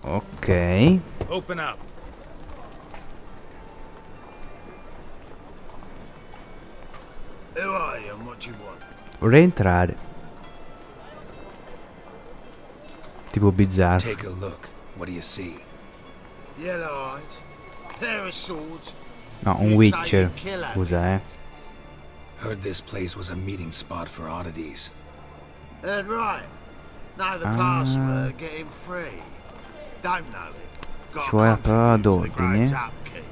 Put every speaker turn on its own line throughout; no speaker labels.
Ok.
Open up.
Who are you and what you want?
Vorrei entrare. Tipo bizzarro.
Take a look. What do you see?
Yellow eyes, pair of swords.
No, un Witcher. Scusa,
Heard this place was a meeting spot for oddities.
Heard right. Know the password, get him free. Don't know it. Got
Ci vuole la parola
to the
d'ordine.
Graves upkeep.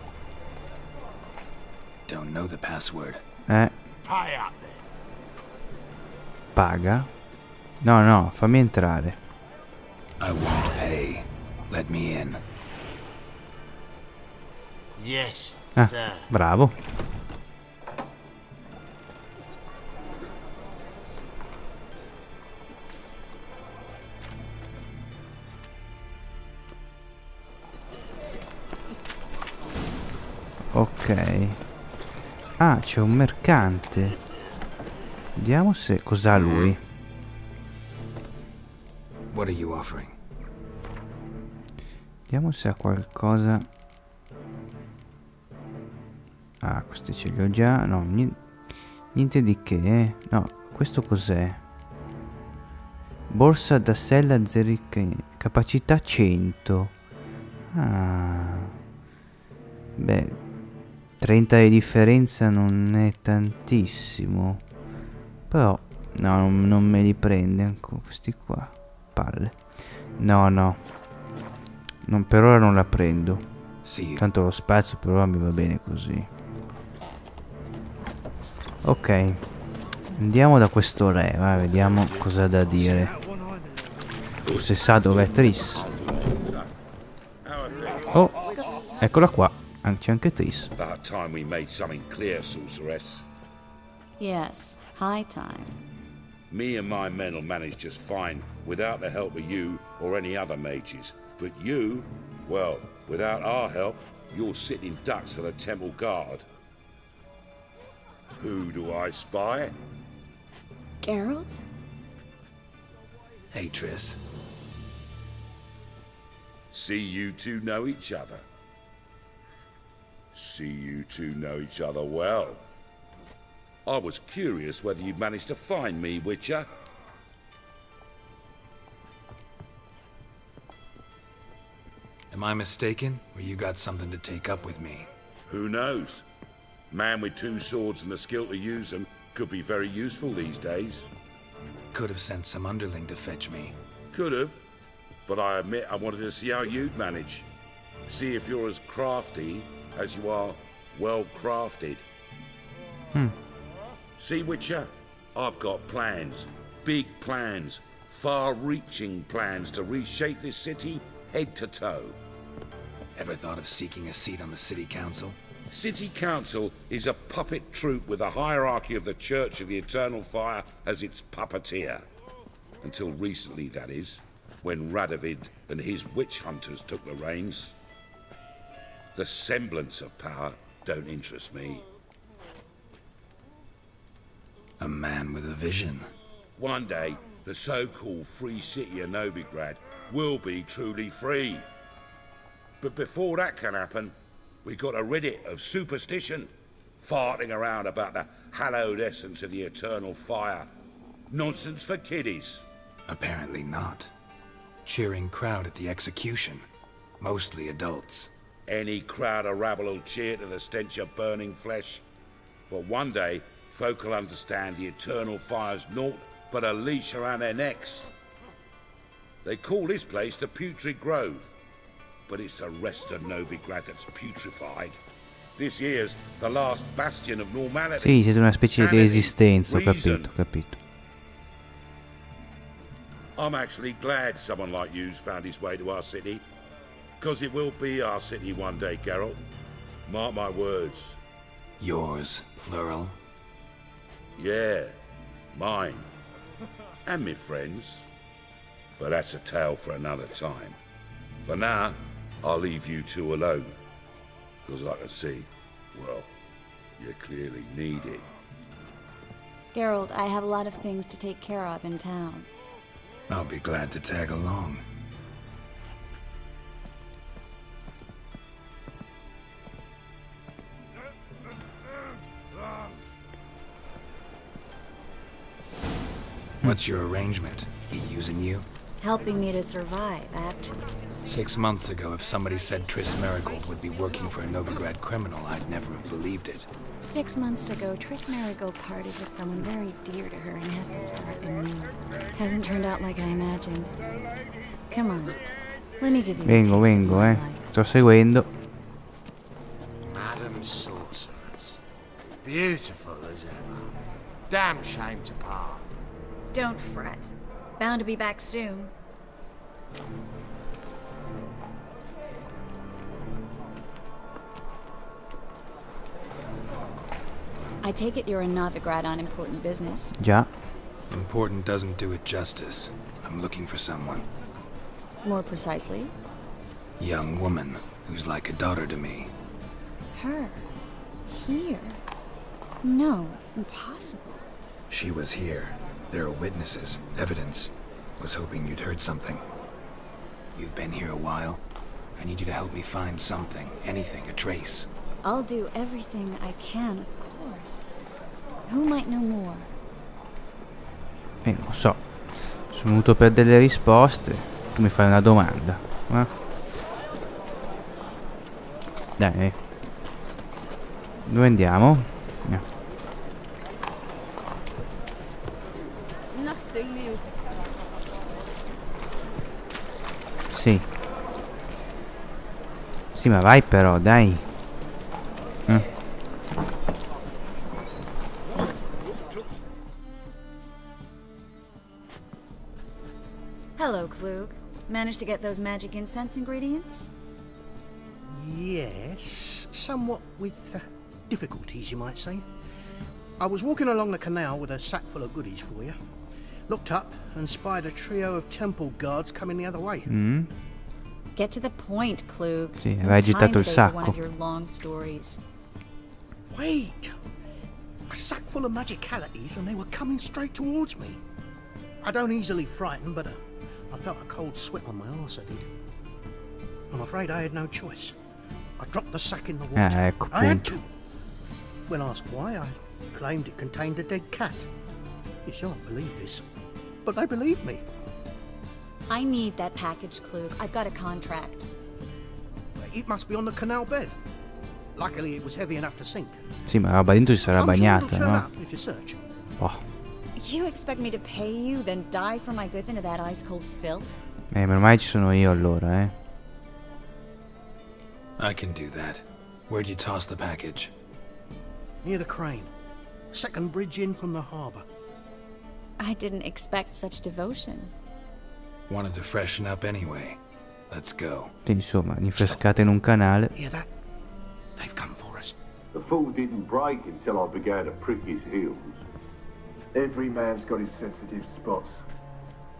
Don't know the password.
Pay up then.
Paga. No, no, fammi entrare.
I won't pay. Let me in.
Yes,
Ah,
sir.
bravo. Ok. Ah, c'è un mercante. Vediamo se cos'ha lui.
What are you offering?
Vediamo se ha qualcosa. Ah, questi ce li ho già. No, niente di che. No, questo cos'è? Borsa da sella capacità 100. Ah. Beh, 30 di differenza non è tantissimo. Però no, non me li prende ancora questi qua. Palle. No, no. Per ora non la prendo. Tanto lo spazio per ora mi va bene così. Ok. Andiamo da questo re, vediamo cosa ha da dire. Se sa dov'è Triss. Oh, eccola qua. C'è anche Triss.
About time we made something clear, sorceress.
Yes, high time.
Me and my men will manage just fine without the help of you or any other mages. But you, well, without our help, you're sitting ducks for the temple guard. Who do I spy?
Geralt?
Hey, Triss.
See you two know each other. See you two know each other well. I was curious whether you'd managed to find me, Witcher.
Am I mistaken, or you got something to take up with me?
Who knows? Man with two swords and the skill to use them could be very useful these days.
Could have sent some underling to fetch me.
Could have, but I admit I wanted to see how you'd manage. See if you're as crafty as you are well crafted. See, Witcher, I've got plans, big plans, far-reaching plans to reshape this city head to toe.
Ever thought of seeking a seat on the city council?
City Council is a puppet troupe with a hierarchy of the Church of the Eternal Fire as its puppeteer. Until recently, that is, when Radovid and his witch hunters took the reins. The semblance of power don't interest me.
A man with a vision.
One day, the so-called free city of Novigrad will be truly free. But before that can happen, we got to rid it of superstition, farting around about the hallowed essence of the eternal fire. Nonsense for kiddies.
Apparently not. Cheering crowd at the execution. Mostly adults.
Any crowd of rabble will cheer to the stench of burning flesh. But one day, folk will understand the eternal fire's naught but a leash around their necks. They call this place the Putrid Grove, but it's the rest of Novigrad that's putrefied. This here's the last bastion of normality.
Sì, siete una specie di resistenza, ho capito, ho capito.
I'm actually glad someone like you's found his way to our city. Because it will be our city one day, Geralt. Mark my words.
Yours, plural.
Yeah, mine. And me friends. But that's a tale for another time. For now, I'll leave you two alone. Because I can see, well, you clearly need it.
Geralt, I have a lot of things to take care of in town.
I'll be glad to tag along. What's your arrangement? He using you?
Helping me to survive, act.
6 months ago, if somebody said Triss Merigold would be working for a Novigrad criminal, I'd never have believed it.
6 months ago, Triss Merigold parted with someone very dear to her and had to start anew. Hasn't turned out like I imagined. Come on, let me give you a taste of
Vengo,
my life.
Sto seguendo.
Madam Sorceress. Beautiful as ever. Damn shame to part.
Don't fret. Bound to be back soon. I take it you're a Novigrad on important business.
Già.
Important doesn't do it justice. I'm looking for someone.
More precisely,
Young woman who's like a daughter to me.
her. Here. No, impossible.
She was here. There are witnesses, evidence. Was hoping you'd heard something. You've been here a while. I need you to help me find something, anything, a trace.
I'll do everything I can, of course. Who might know more?
Non so. Sono venuto per delle risposte. Tu mi fai una domanda. Dai. Dove andiamo?
Nothing new.
Sì. Sì, ma vai però, dai.
Hello, Klug. Managed to get those magic incense ingredients?
Yes, somewhat with difficulties, you might say. I was walking along the canal with a sack full of goodies for you. Looked up and spied a trio of temple guards coming the other way.
Get to the point, Klug.
Sì,
No
aveva agitato
time
il
today for one
sacco.
of your long stories.
Wait! A sack full of magicalities and they were coming straight towards me. I don't easily frighten, but I felt a cold sweat on my arse, I did. I'm afraid I had no choice. I dropped the sack in the water.
Ecco
I had
appunto.
to. When asked why, I claimed it contained a dead cat. You shan't believe this, but they believed me.
I need that package, Klug. I've got a contract.
It must be on the canal bed. Luckily, it was heavy enough to sink.
Sì, ma la roba dentro si sarà
I'm sure it'll
bagnata,
turn
no?
up if you search.
Oh.
You expect me to pay you, then dive for my goods into that ice-cold filth?
Meno male ci sono io allora, eh.
I can do that. Where'd you toss the package?
Near the crane. Second bridge in from the harbour.
I didn't expect such devotion.
Wanted to freshen up anyway. Let's go.
Sì, insomma, rinfrescate in un canale.
Hear that? They've come for us.
The fool didn't break until I began to prick his heels.
Every man's got his sensitive spots.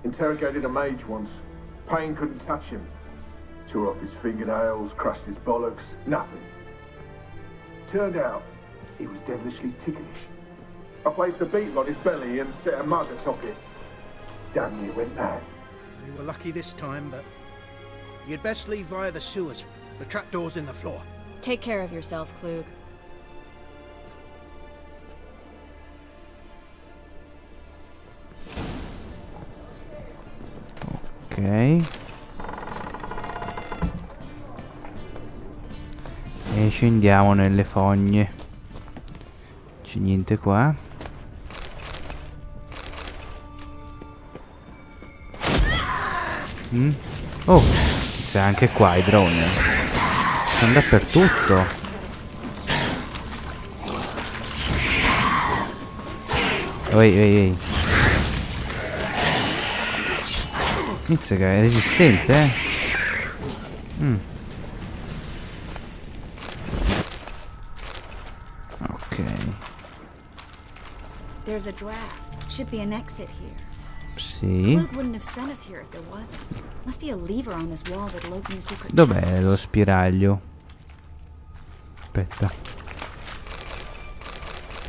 Interrogated a mage once. Pain couldn't touch him. Tore off his fingernails, crushed his bollocks, nothing. Turned out, he was devilishly ticklish. I placed a beetle on his belly and set a mug atop it. Damn near went mad.
We were lucky this time, but you'd best leave via the sewers. The trapdoor's in the floor.
Take care of yourself, Klug.
Ok. E scendiamo nelle fogne. C'è niente qua. Oh, c'è anche qua i droni. Sono dappertutto. Ehi. Inizia che è resistente, eh. Ok.
There's a draft. Should be an exit here.
Sì.
Klug wouldn't have sent us here if there wasn't. Must be a lever on this wall that'll open a secret
Dov'è
passage.
lo spiraglio? Aspetta.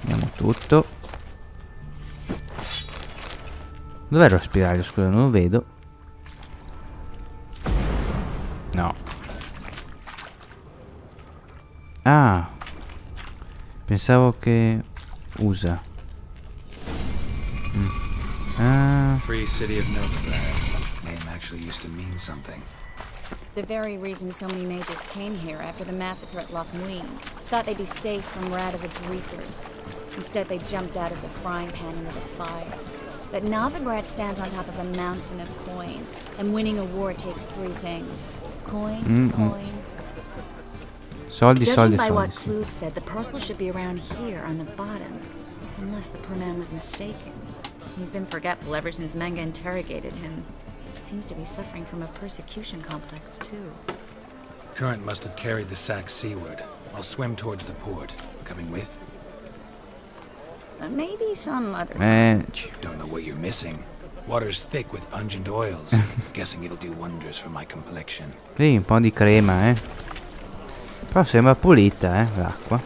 Andiamo tutto. Dov'è lo spiraglio? Scusa, non lo vedo. No. Ah. Pensavo che usa. Ah.
Free city of Novigrad. Name actually used to mean something.
The very reason so many mages came here after the massacre at Loch Muin. Thought they'd be safe from Radovid's reapers. Instead, they jumped out of the frying pan into the fire. But Novigrad stands on top of a mountain of coin, and winning a war takes three things. Coin, coin.
Soldi,
Judging
soldi,
by what
soldi.
Klug said, the parcel should be around here on the bottom. Unless the poor man was mistaken. He's been forgetful ever since Manga interrogated him. Seems to be suffering from a persecution complex, too.
Current must have carried the sack seaward. I'll swim towards the port. Coming with?
Maybe some other time.
Don't know what you're missing. Water's thick with pungent oils. Guessing it'll do wonders for my complexion.
Sì, un po' di crema, Però sembra pulita, l'acqua.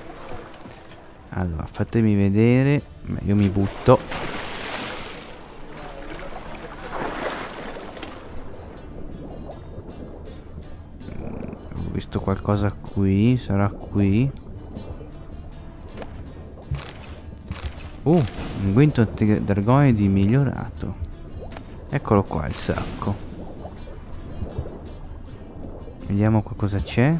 Allora, fatemi vedere. Beh, io mi butto. Ho visto qualcosa qui, sarà qui. Unguento antidragoide migliorato. Eccolo qua il sacco. Vediamo qua cosa c'è.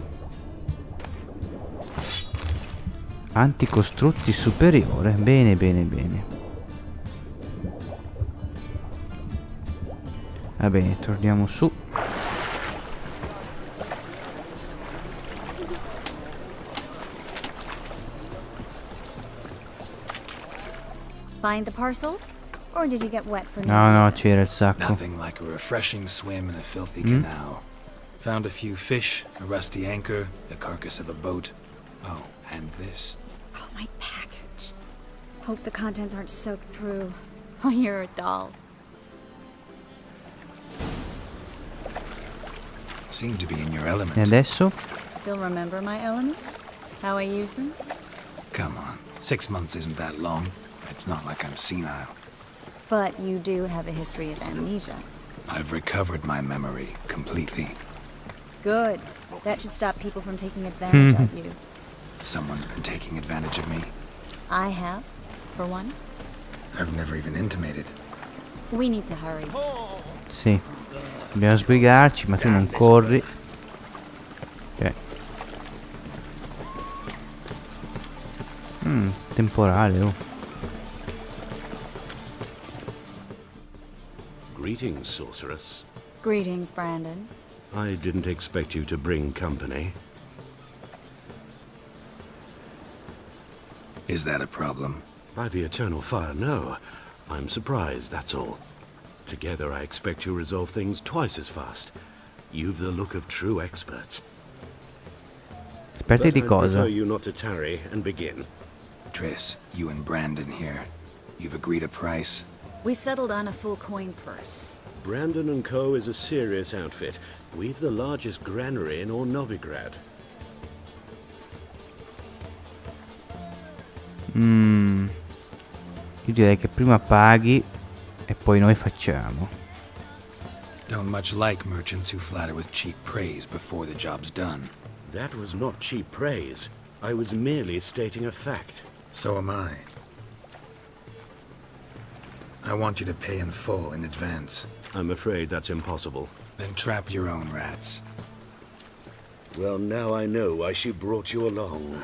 Anticostrutti superiore. Bene, bene, bene. Va bene, torniamo su.
Find the parcel? Or did you get wet for
No, no,
reason?
c'era il sacco.
Nothing like a refreshing swim in a filthy canal. Found a few fish, a rusty anchor, the carcass of a boat. Oh, and this.
Oh, my package. Hope the contents aren't soaked through. Oh, you're a doll.
Seem to be in your element.
E adesso?
Still remember my elements? How I use them?
Come on. 6 months isn't that long. It's not like I'm senile.
But you do have a history of amnesia.
I've recovered my memory completely.
Good. That should stop people from taking advantage of you.
Someone's been taking advantage of me.
I have, for one.
I've never even intimated.
We need to hurry.
Sì. Dobbiamo sbrigarci, ma tu non corri. Ok. Temporale, oh.
Greetings, sorceress.
Greetings, Brandon.
I didn't expect you to bring company.
Is that a problem?
By the eternal fire, no. I'm surprised, that's all. Together I expect you resolve things twice as fast. You've the look of true experts.
Esperti di
But I'd
cosa?
prefer you not to tarry and begin.
Triss, you and Brandon here. You've agreed a price?
We settled on a full coin purse.
Brandon and Co. is a serious outfit. We've the largest granary in all Novigrad.
Io direi che prima paghi e poi noi facciamo.
Don't much like merchants who flatter with cheap praise before the job's done.
That was not cheap praise. I was merely stating a fact.
So am I. I want you to pay in full in advance.
I'm afraid that's impossible.
Then trap your own rats.
Well, now I know why she brought you along.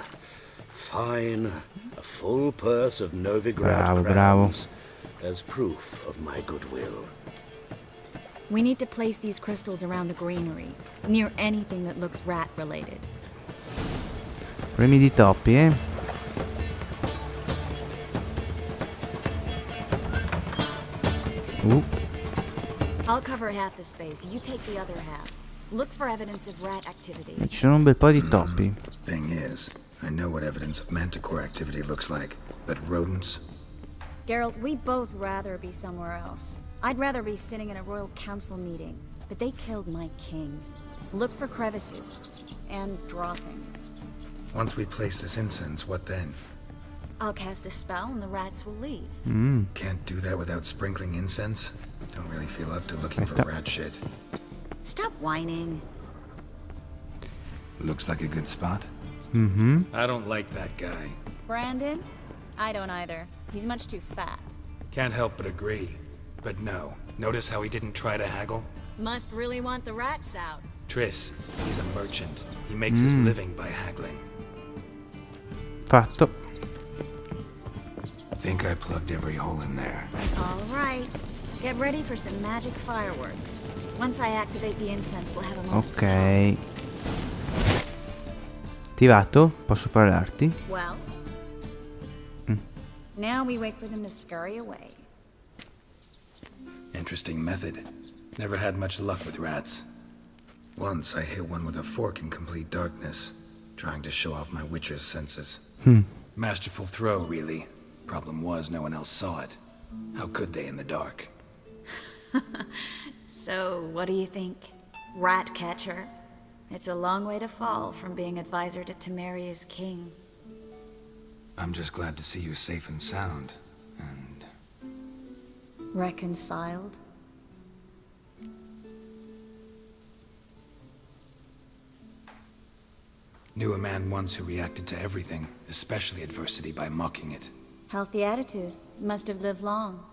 Fine. A full purse of Novigrad
Bravo,
crowns as proof of my goodwill.
We need to place these crystals around the granary, near anything that looks rat-related.
Premi di topi,
I'll cover half the space, you take the other half. Look for evidence of rat activity.
Ci sono un bel po' di topi.
Thing is, I know what evidence of manticore activity looks like, but rodents?
Geralt, we'd both rather be somewhere else. I'd rather be sitting in a royal council meeting, but they killed my king. Look for crevices and droppings.
Once we place this incense, what then?
I'll cast a spell and the rats will leave.
Can't do that without sprinkling incense? Don't really feel up to looking for rat shit.
Stop whining.
Looks like a good spot. I don't like that guy.
Brandon? I don't either. He's much too fat.
Can't help but agree. But no, notice how he didn't try to haggle?
Must really want the rats out.
Triss, he's a merchant. He makes his living by haggling.
Fatto.
Think I plugged every hole in there.
All right. Get ready for some magic fireworks. Once I activate the incense, we'll have a moment to
Ok. Attivato? Posso parlarti?
talk. Well, now we wait for them to scurry away.
Interesting method. Never had much luck with rats. Once I hit one with a fork in complete darkness, trying to show off my witcher's senses. Masterful throw, really. Problem was, no one else saw it. How could they in the dark?
So, what do you think? Rat catcher? It's a long way to fall from being advisor to Temeria's king.
I'm just glad to see you safe and sound. And
Reconciled?
knew a man once who reacted to everything, especially adversity, by mocking it.
Healthy attitude. Must have lived long.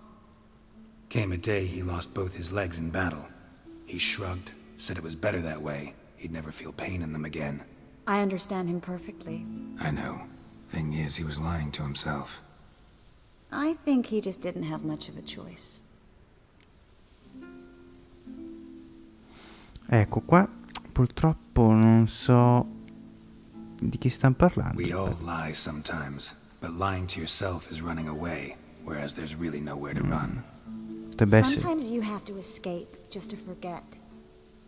Came a day he lost both his legs in battle. He shrugged, said it was better that way. He'd never feel pain in them again.
I understand him perfectly.
I know. Thing is, he was lying to himself.
I think he just didn't have much of a choice.
Ecco qua. Purtroppo non so di chi stanno parlando.
We all lie sometimes, but lying to yourself is running away, whereas there's really nowhere to run.
Potrebbe essere.
Sometimes you have to escape just to forget.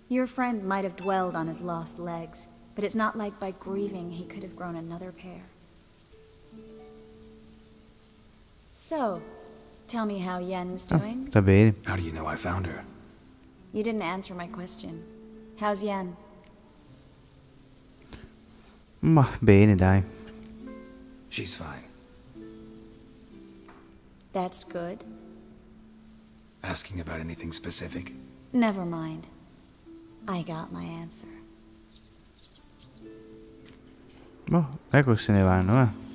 Your friend might have dwelled on his lost legs, but it's not like by grieving he could have grown another pair. So, tell me how Yen's doing.
Sta bene.
How do you know I found her?
You didn't answer my question. How's Yen?
Ma bene, dai.
She's fine.
That's good.
Asking about anything specific?
Never mind. I got my answer.
Boh, ecco che se ne vanno, eh.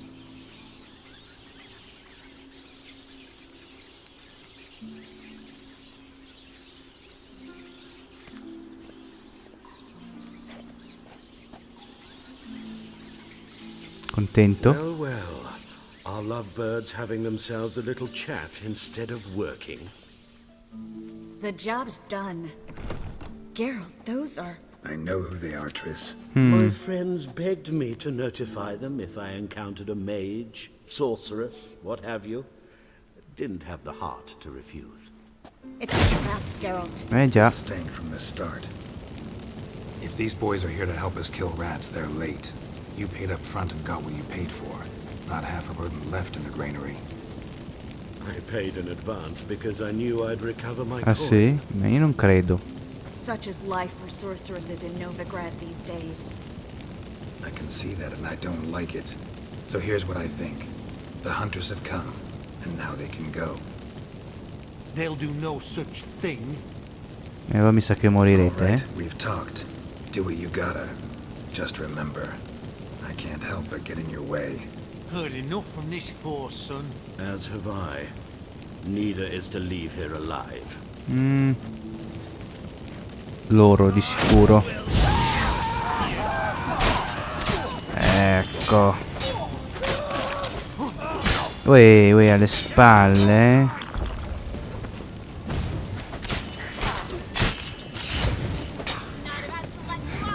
Contento?
Well, well. Are lovebirds having themselves a little chat instead of working?
The job's done. Geralt, those are...
I know who they are, Triss.
My friends begged me to notify them if I encountered a mage, sorceress, what have you. Didn't have the heart to refuse.
It's a trap, Geralt.
Già.
Stank from the start. If these boys are here to help us kill rats, they're late. You paid up front and got what you paid for. Not half a burden left in the granary.
I paid in advance because I knew I'd recover my
Ah
coin.
sì? Ma io non credo.
Such is life for sorceresses in Novigrad these days.
I can see that and I don't like it. So here's what I think. The hunters have come, and now they can go.
They'll do no such thing.
E allora mi sa che morirete,
Alright, we've talked. Do what you gotta. Just remember, I can't help but get in your way.
Heard enough from this horse, son.
As have I. Neither is to leave here alive.
Loro di sicuro. Ecco. Uè, alle spalle.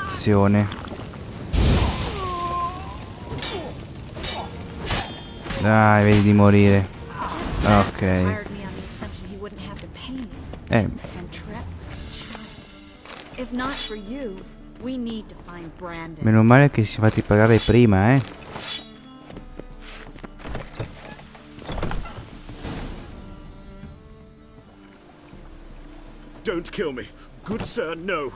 Azione. Dai, vedi di morire. Ok.
Hired me on the assumption he wouldn't have to pay me. And trap child. If not for you, we need to find Brandon.
Meno male che si è fatti pagare prima, eh.
Don't kill me. Good sir, no.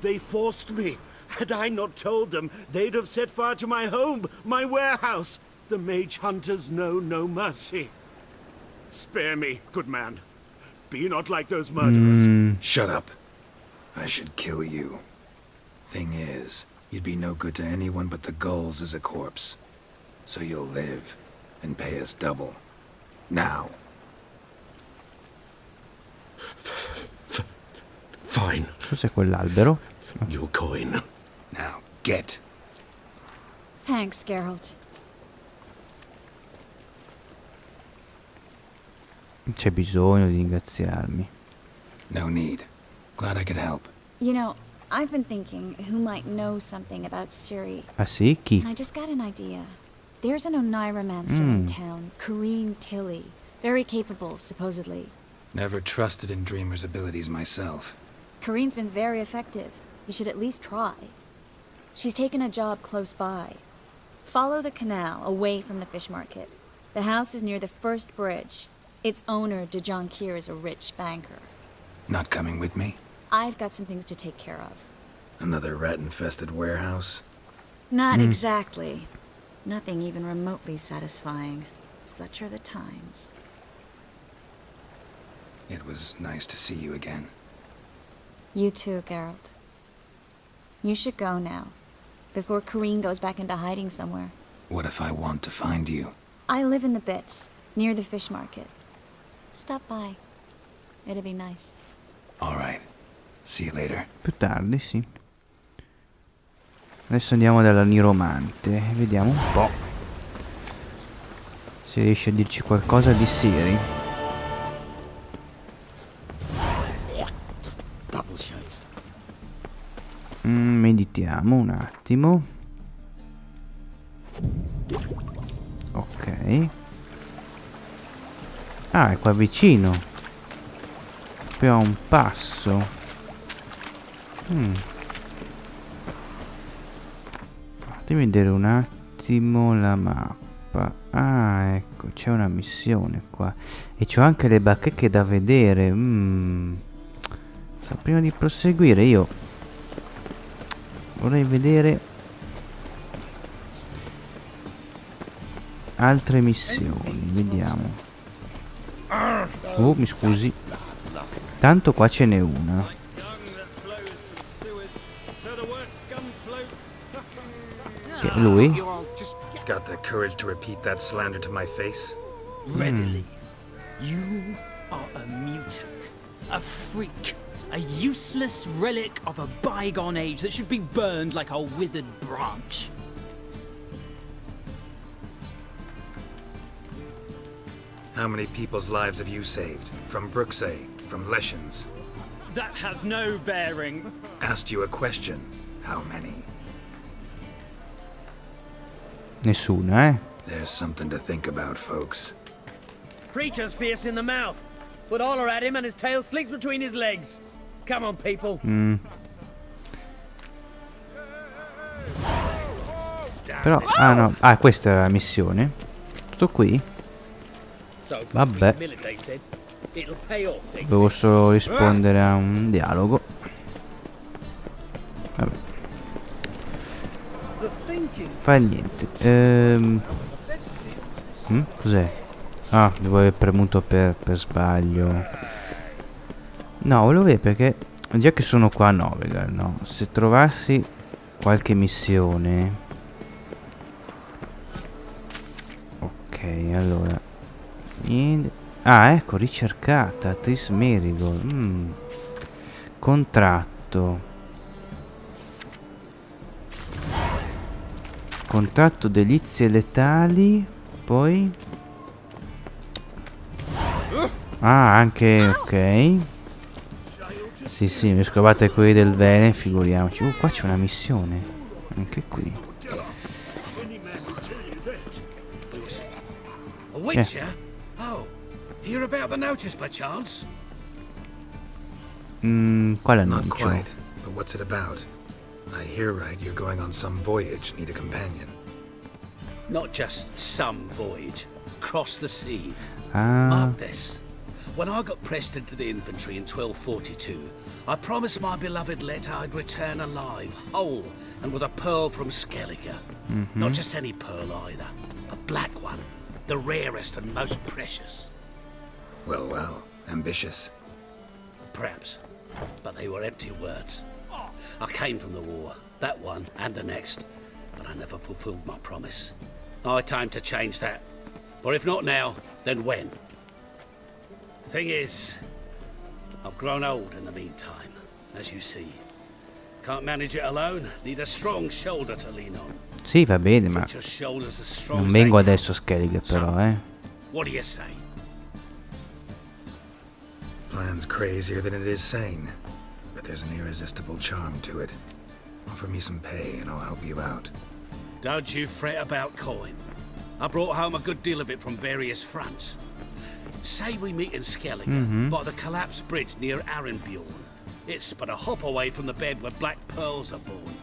They forced me. Had I not told them, they'd have set fire to my home, my warehouse. The mage hunters know no mercy. Spare me, good man. Be not like those murderers.
Shut up. I should kill you. Thing is, you'd be no good to anyone but the gulls as a corpse. So you'll live, and pay us double. Now.
Fine.
Cos'è quell'albero?
Your coin.
Now, get.
Thanks, Geralt.
C'è bisogno di ringraziarmi.
No need. Glad I could help.
You know, I've been thinking who might know something about Ciri.
Ah sì? Chi?
And I just got an idea. There's an Oneiromancer in town, Corrine Tilly. Very capable, supposedly.
Never trusted in Dreamer's abilities myself.
Corine's been very effective. You should at least try. She's taken a job close by. Follow the canal, away from the fish market. The house is near the first bridge. Its owner, De Jonquier, is a rich banker.
Not coming with me?
I've got some things to take care of.
Another rat-infested warehouse?
Not exactly. Nothing even remotely satisfying. Such are the times.
It was nice to see you again.
You too, Geralt. You should go now, before Corrine goes back into hiding somewhere.
What if I want to find you?
I live in the Bits, near the fish market. Stop by. It'd be nice.
All right. See you later.
Più tardi, sì. Adesso andiamo dalla niromante. Vediamo un po' se riesce a dirci qualcosa di Ciri. Meditiamo un attimo. Ok. Ah, è qua vicino. Proprio a un passo. Fatemi vedere un attimo la mappa. Ah, ecco, c'è una missione qua. E c'ho anche le bacheche da vedere. Prima di proseguire io vorrei vedere altre missioni. Vediamo. Oh, mi scusi. Tanto qua ce n'è una. Che è lui?
Got the courage to repeat that slander to my face?
Readily. You are a mutant, a freak, a useless relic of a bygone age that should be burned like a withered branch.
How many people's lives have you saved? From Bruxay, from Leshens?
That has no bearing.
Asked you a question. How many?
Nessuna, eh?
There's something to think about, folks.
Creature's fierce in the mouth, but holler at him and his tail slinks between his legs. Come on, people.
Però, ah no, questa è la missione. Tutto qui? Vabbè. Devo solo rispondere a un dialogo. Vabbè. Fa niente. Cos'è? Ah, devo aver premuto per sbaglio. No, volevo vedere perché già che sono qua a Novegal, no? Se trovassi qualche missione. Ok, allora. Ah, ecco, ricercata. Triss Merigold. Contratto. Contratto delizie letali. Poi anche, ok. Sì, mi scovate quelli del bene, figuriamoci. Qua c'è una missione. Anche qui.
A witcher? Oh, hear about the notice by chance?
Quale
Not
annuncio?
quite, but what's it about? I hear right, you're going on some voyage, need a companion.
Not just some voyage. Cross the sea.
Ah,
Mark this. When I got pressed into the infantry in 1242, I promised my beloved Let I'd return alive, whole, and with a pearl from Skellige. Not just any pearl either. A black one. The rarest and most precious.
Well, ambitious.
Perhaps. But they were empty words. I came from the war, that one and the next, but I never fulfilled my promise. High time to change that. For if not now, then when? Thing is, I've grown old in the meantime. as you see. Can't manage it alone. Need a strong shoulder to lean on.
Sì, va bene, ma
Put your shoulders as strong
non
as
vengo
they
adesso Skellige però,
What do you say?
Plan's crazier than it is sane, but there's an irresistible charm to it. Offer me some pay and I'll help you out.
Don't you fret about coin. I brought home a good deal of it from various fronts. Say we meet in Skellige, by the collapsed bridge near Arenbjorn. It's but a hop away from the bed where black pearls are born.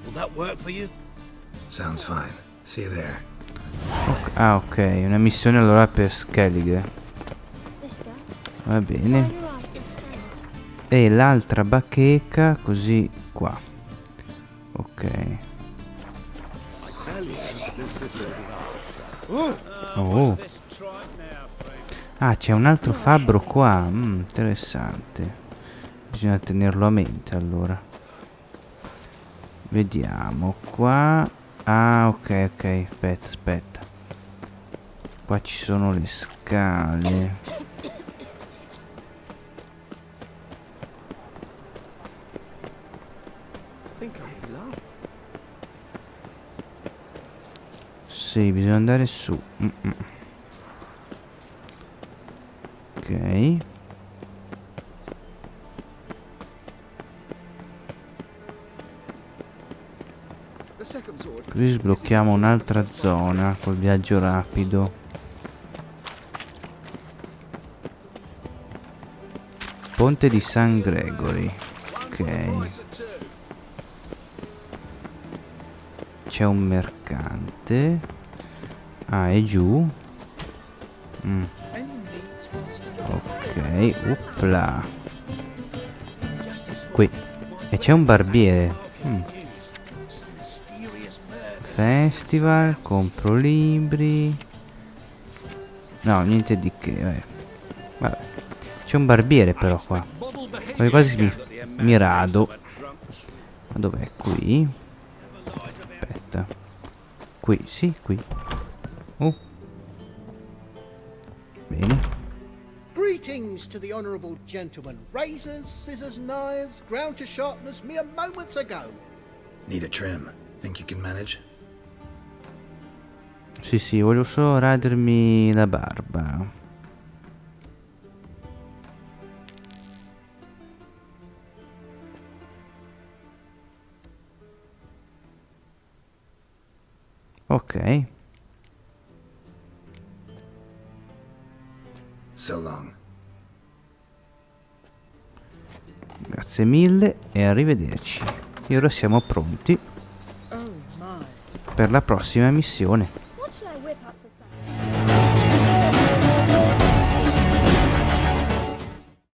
Will that work for you?
Sounds fine. See you there.
Ah, ok, una missione allora per Skellige. Va bene. E l'altra bacheca così qua. Ok. Oh. Ah, c'è un altro fabbro qua. Interessante. Bisogna tenerlo a mente allora. Vediamo qua. Ah, ok, ok. Aspetta. Qua ci sono le scale. Sì, bisogna andare su. Ok. Così sblocchiamo un'altra zona col viaggio rapido. Ponte di San Gregory. Ok. C'è un mercante. Ah, è giù. Ok, upla. Qui. E c'è un barbiere. Festival, compro libri. No, niente di che. Vabbè. C'è un barbiere però qua. Quasi mi rado. Ma dov'è? Qui? Aspetta. Qui, sì, qui. Bene.
Greetings to the honourable gentleman. Razors, scissors, knives, ground to sharpness mere moments ago.
Need a trim. Think you can manage?
Sì, voglio solo radermi la barba. Ok.
So long.
Grazie mille e arrivederci. E ora siamo pronti per la prossima missione.